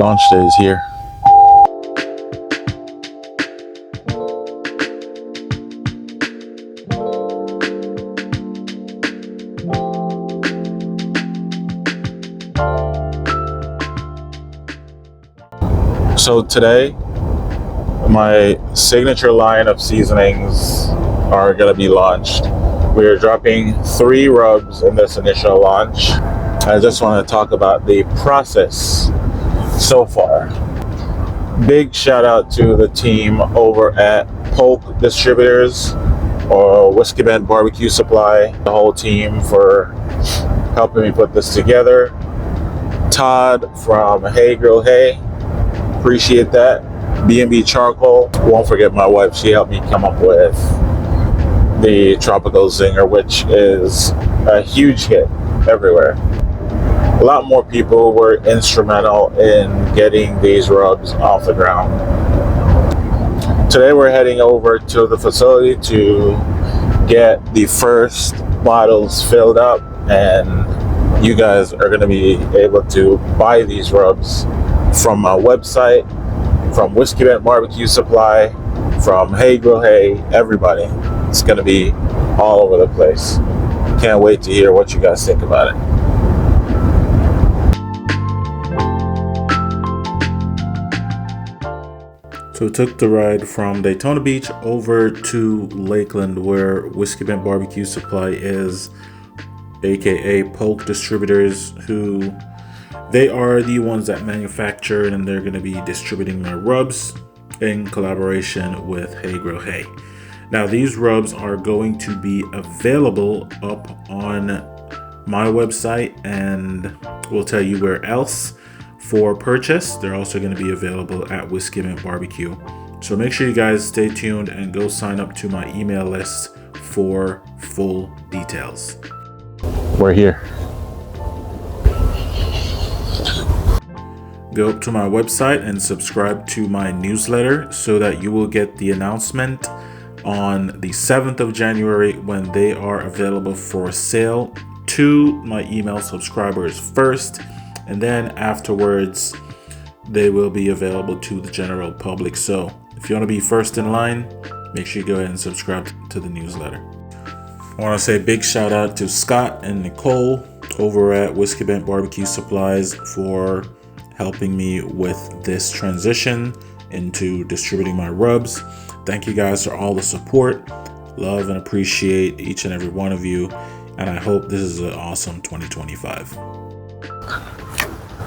Launch day is here. So today, my signature line of seasonings are going to be launched. We're dropping 3 rubs in this initial launch. I just want to talk about the process so far. Big shout out to the team over at Polk distributors or Whiskey Bent Barbecue Supply, the whole team for helping me put this together. Todd from Hey Grill Hey, appreciate that. B&B Charcoal, won't forget my wife, she helped me come up with the Tropical Zinger, which is a huge hit everywhere. A lot more people were instrumental in getting these rubs off the ground. Today we're heading over to the facility to get the first bottles filled up, and you guys are going to be able to buy these rubs from my website, from Whiskey Bent Barbecue Supply, from Hey Grill Hey, everybody. It's going to be all over the place. Can't wait to hear what you guys think about it. So we took the ride from Daytona Beach over to Lakeland, where Whiskey Bent Barbecue Supply is, aka Polk Distributors, who they are the ones that manufacture, and they're going to be distributing my rubs in collaboration with Hey Grill Hey. Now these rubs are going to be available up on my website, and we'll tell you where else for purchase. They're also going to be available at Whiskey Bent Barbecue. So make sure you guys stay tuned and go sign up to my email list for full details. We're here. Go up to my website and subscribe to my newsletter so that you will get the announcement on the 7th of January when they are available for sale to my email subscribers first, and then afterwards they will be available to the general public. So if you want to be first in line, make sure you go ahead and subscribe to the newsletter. I want to say a big shout out to Scott and Nicole over at Whiskey Bent Barbecue Supplies for helping me with this transition into distributing my rubs. Thank you guys for all the support. Love and appreciate each and every one of you, and I hope this is an awesome 2025.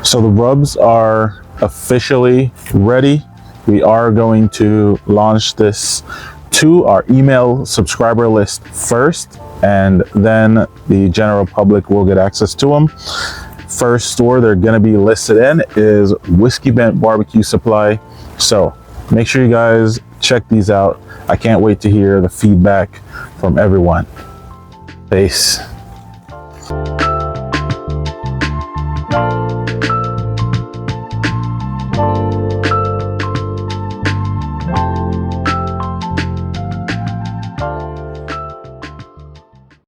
So the rubs are officially ready. We are going to launch this to our email subscriber list first, and then the general public will get access to them. First store they're going to be listed in is Whiskey Bent Barbecue Supply. So make sure you guys check these out. I can't wait to hear the feedback from everyone. Peace.